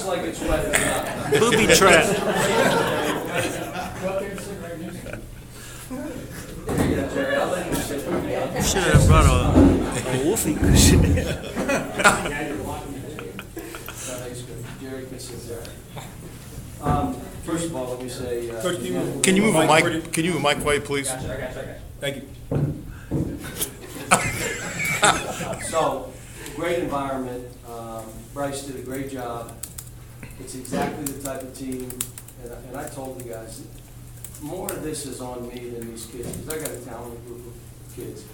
like it's wet. Booby trap. Yeah, Jerry, I'll let you sit. You should have brought a wolfie cushion. Jerry can sit there. First of all, let me say. Coach, Can you move a mic? Can you move a mic away, please? Thank you. So, great environment. Bryce did a great job. It's exactly the type of team, and I told you guys, more of this is on me than these kids, because I got a talented group of kids.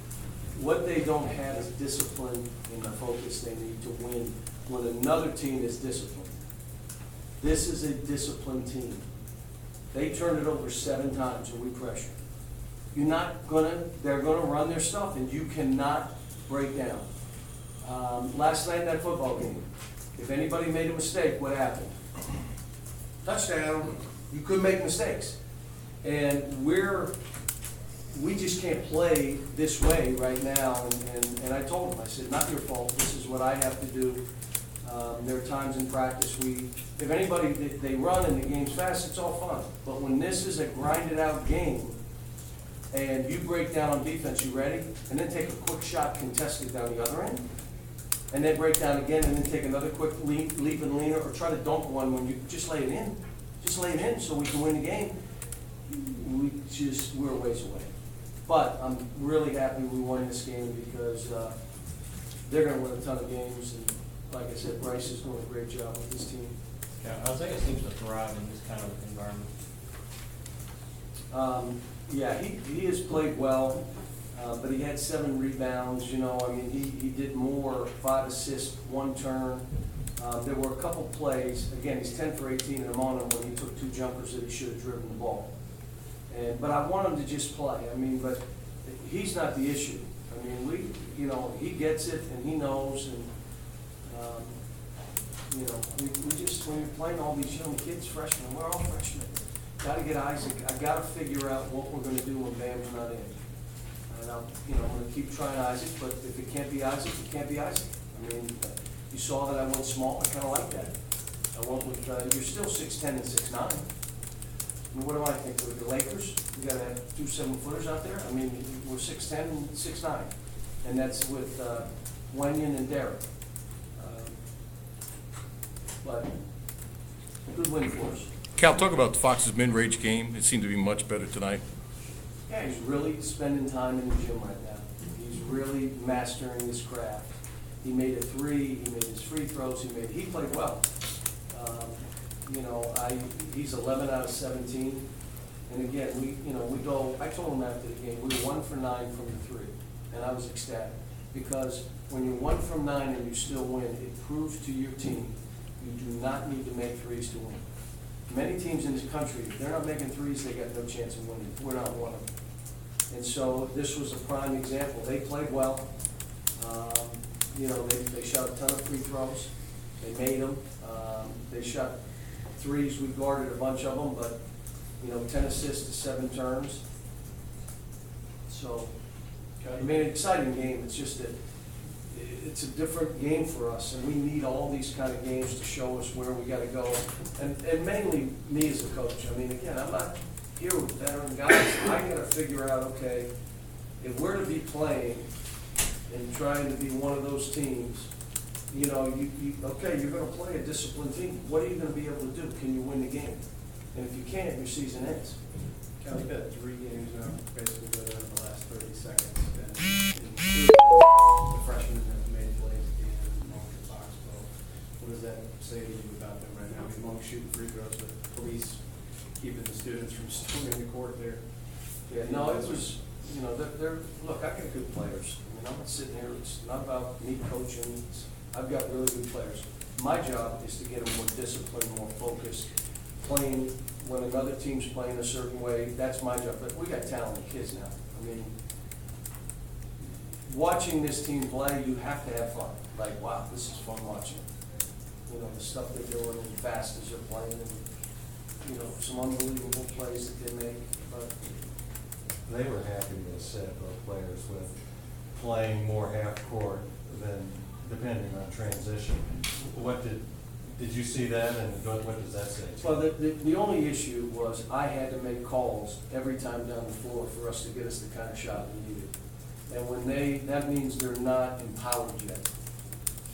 What they don't have is discipline and the focus they need to win when another team is disciplined. This is a disciplined team. They turned it over 7 times and we pressure. They're gonna run their stuff and you cannot break down. Last night in that football game, if anybody made a mistake, what happened? Touchdown. You couldn't make mistakes. And we just can't play this way right now. And I told them, I said, not your fault. This is what I have to do. There are times in practice if anybody, they run and the game's fast, it's all fun. But when this is a grinded out game and you break down on defense, you ready? And then take a quick shot contested down the other end. And then break down again and then take another quick leap and leaner, or try to dunk one when you just lay it in. Just lay it in so we can win the game. We're a ways away. But I'm really happy we won this game because they're going to win a ton of games. And like I said, Bryce is doing a great job with his team. Yeah, I think it seems to thrive in this kind of environment. Yeah, he has played well, but he had 7 rebounds. He did more, 5 assists, 1 turn. There were a couple plays. Again, he's 10 for 18, and I'm on him when he took 2 jumpers that he should have driven the ball. But I want him to just play. But he's not the issue. He gets it and he knows. And when you're playing all these young kids, freshmen, we're all freshmen. Got to get Isaac. I got to figure out what we're going to do when Bam's not in. And I'm going to keep trying Isaac. But if it can't be Isaac, it can't be Isaac. You saw that I went small. I kind of like that. I went with. You're still 6'10" and 6'9". What do I think? With the Lakers, we got to have 2 7-footers out there. We're 6'10" and 6'9", and that's with Wenyon and Derek. But good win for us. Cal, talk about the Fox's mid-range game. It seemed to be much better tonight. Yeah, he's really spending time in the gym right now. He's really mastering his craft. He made a 3. He made his free throws. He played well. He's 11 out of 17. And again, we go. I told him after the game, we were 1 for 9 from the 3, and I was ecstatic because when you're 1 from 9 and you still win, it proves to your team you do not need to make 3s to win. Many teams in this country, if they're not making 3s, they got no chance of winning. We're not one of them. And so this was a prime example. They played well. They shot a ton of free throws. They made them. They shot 3s. We guarded a bunch of them, but 10 assists to 7 turns. So, an exciting game. It's just that it's a different game for us, and we need all these kind of games to show us where we got to go. And mainly me as a coach. Again, I'm not here with veteran guys. I got to figure out, okay, if we're to be playing and trying to be one of those teams, you're going to play a disciplined team. What are you going to be able to do? Can you win the game? And if you can't, your season ends. Cal, you've had 3 games now, basically go down in the last 30 seconds. And the freshmen have made plays at the end, Monk and Foxborough. What does that say to you about them right now? Monk shooting free throws, the police keeping the students from storming the court there. Yeah, no, it was, look, I got good players. I'm not sitting here, it's not about me coaching. I've got really good players. My job is to get them more disciplined, more focused, playing when another team's playing a certain way. That's my job. But we got talented kids now. Watching this team play, you have to have fun. Like, wow, this is fun watching. The stuff they're doing and fast as they're playing, and some unbelievable plays that they make. But they were happy to set both players with playing more half court than depending on transition. What did Did you see that, and what does that say? to you? Well, the only issue was I had to make calls every time down the floor for us to get us the kind of shot we needed. And when that means they're not empowered yet.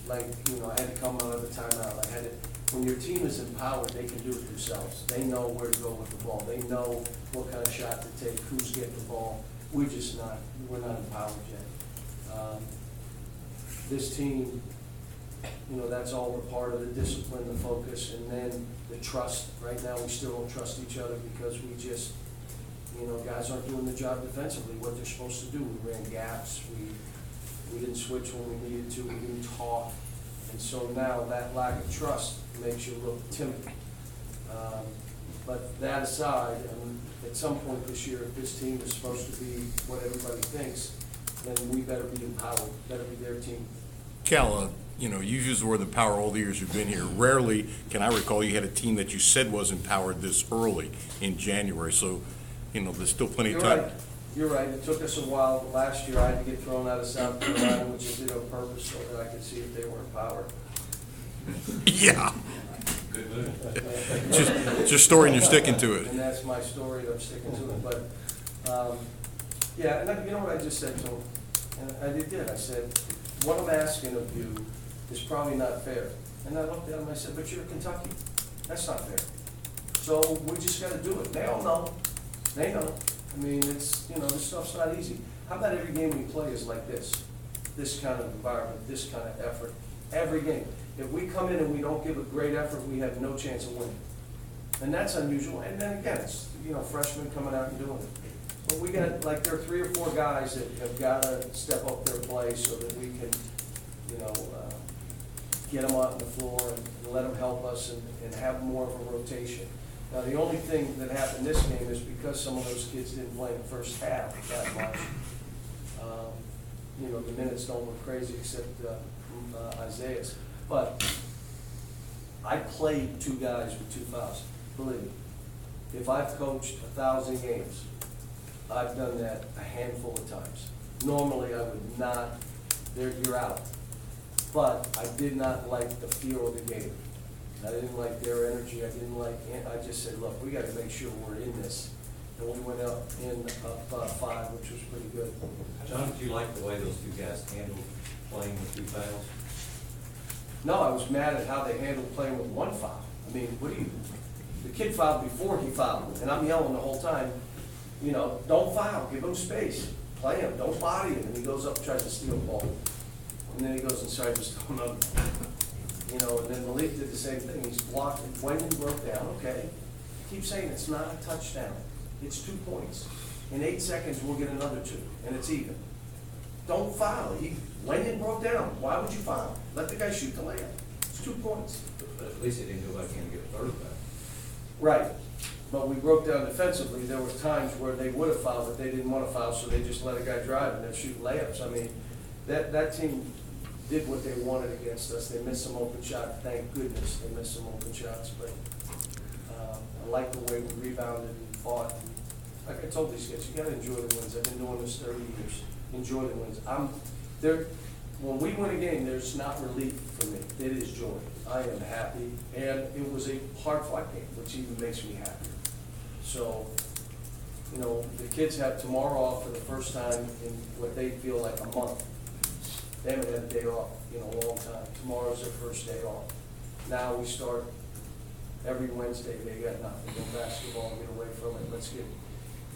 Like, I had to come out of the timeout. When your team is empowered, they can do it themselves. They know where to go with the ball. They know what kind of shot to take, who's getting the ball. We're not empowered yet. This team, that's all a part of the discipline, the focus, and then the trust. Right now, we still don't trust each other because we just, guys aren't doing the job defensively, what they're supposed to do. We ran gaps, we didn't switch when we needed to, we didn't talk. And so now that lack of trust makes you look timid. But that aside, at some point this year, if this team is supposed to be what everybody thinks, then we better be empowered, better be their team. Cal, you've used the word empower all the years you've been here. Rarely can I recall you had a team that you said was empowered this early in January. So, there's still plenty of time. You're right. It took us a while. Last year, I had to get thrown out of South Carolina, which I did on purpose so that I could see if they were empowered. Yeah. Just story and you're sticking to it. And that's my story, and I'm sticking to it. But, yeah, and you know what I just said to him? And I did. I said, what I'm asking of you is probably not fair. And I looked at him, I said, but you're Kentucky. That's not fair. So we just got to do it. They all know. They know. I mean, it's, this stuff's not easy. How about every game we play is like this kind of environment, this kind of effort, every game. If we come in and we don't give a great effort, we have no chance of winning. And that's unusual. And then again, it's, freshmen coming out and doing it. But we got, there are 3 or 4 guys that have got to step up their play so that we can, get them out on the floor and let them help us and have more of a rotation. Now, the only thing that happened this game is because some of those kids didn't play in the first half that much. The minutes don't look crazy except Isaiah's. But I played 2 guys with 2 fouls. Believe me, if I've coached 1,000 games, I've done that a handful of times. Normally, I would not. You're out. But I did not like the feel of the game. I didn't like their energy. I just said, look, we got to make sure we're in this. And we went up 5, which was pretty good. John, did you like the way those 2 guys handled playing with 2 fouls? No, I was mad at how they handled playing with 1 foul. I mean, the kid fouled before he fouled, and I'm yelling the whole time, don't foul, give him space, play him, don't body him. And he goes up and tries to steal the ball. And then he goes inside just going up. And then Malik did the same thing. He's blocked, and when he broke down, okay. I keep saying it's not a touchdown. It's 2 points. In 8 seconds, we'll get another 2, and it's even. Don't foul. When it broke down, why would you foul? Let the guy shoot the layup. It's 2 points. But at least he didn't go back in and get a third back. Right. But we broke down defensively. There were times where they would have fouled, but they didn't want to foul, so they just let a guy drive and they're shooting layups. I mean, that team did what they wanted against us. They missed some open shots. Thank goodness they missed some open shots. But I like the way we rebounded and fought. Like I told these guys, you got to enjoy the wins. I've been doing this 30 years. Enjoy the wins. When we win a game, there's not relief for me. It is joy. I am happy. And it was a hard-fought game, which even makes me happy. So, the kids have tomorrow off for the first time in what they feel like a month. They haven't had a day off in a long time. Tomorrow's their first day off. Now we start every Wednesday. They got nothing. No basketball, get away from it.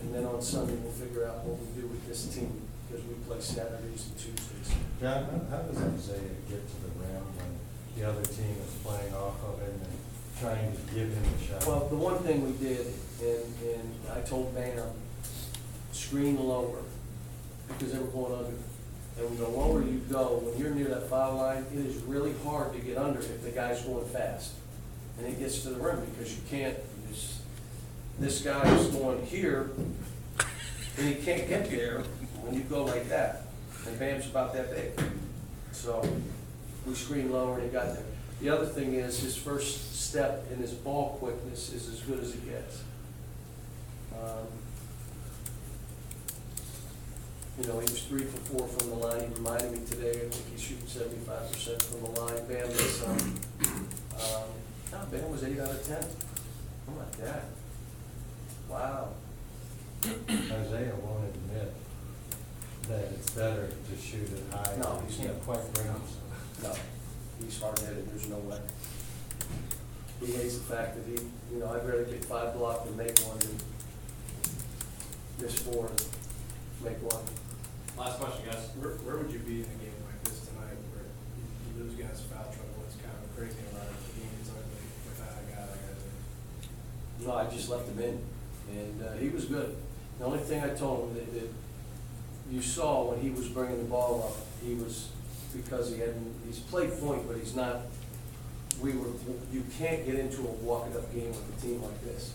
And then on Sunday we'll figure out what we do with this team because we play Saturdays and Tuesdays. John, how does Isaiah get to the rim when the other team is playing off of him and trying to give him a shot? Well, the one thing we did, and I told Bam, screen lower because they were going under. And the lower you go, when you're near that foul line, it is really hard to get under if the guy's going fast. And it gets to the rim because you can't, this guy is going here, and he can't get there when you go like that. And Bam's about that big. So we screened lower and he got there. The other thing is his first step in his ball quickness is as good as it gets. He was 3 for 4 from the line. He reminded me today, I think he's shooting 75% from the line. Bam missed some. Ben was 8 out of 10. I'm like, Dad, wow. Isaiah won't admit that it's better to shoot it high. No, he's He not. can't quite bring himself. No, he's hard-headed, there's no way. He hates the fact that he, you know, I'd rather get 5 blocked and make one than miss 4 and make one. Last question, guys. Where would you be in a game like this tonight, where you lose guys foul trouble? It's kind of crazy about it. The game is ugly without a guy like Isaiah. No, I just left him in, and he was good. The only thing I told him that you saw when he was bringing the ball up, he was, because he's played point, but he's not, you can't get into a walk-it-up game with a team like this.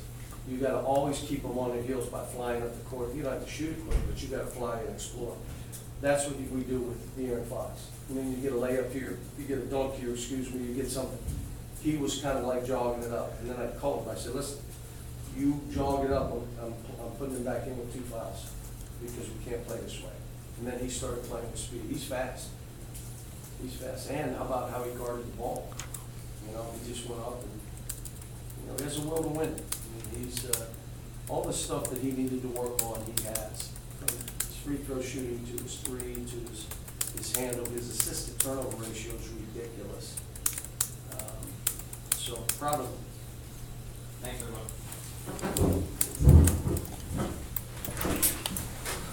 You gotta always keep them on their heels by flying up the court. You don't have to shoot it quick, but you gotta fly and explore. That's what we do with De'Aaron Fox. I mean, you get a layup here, you get a dunk here, excuse me, you get something. He was kind of like jogging it up, and then I called him, I said, listen, you jog it up, I'm putting him back in with 2 fouls, because we can't play this way. And then he started playing with speed. He's fast. He's fast. And how about how he guarded the ball? You know, he just went up and, you know, he has a will to win. I mean, he's, all the stuff that he needed to work on, he has. From his free throw shooting to his 3, to his handle, his assist to turnover ratio is ridiculous. So proud of him.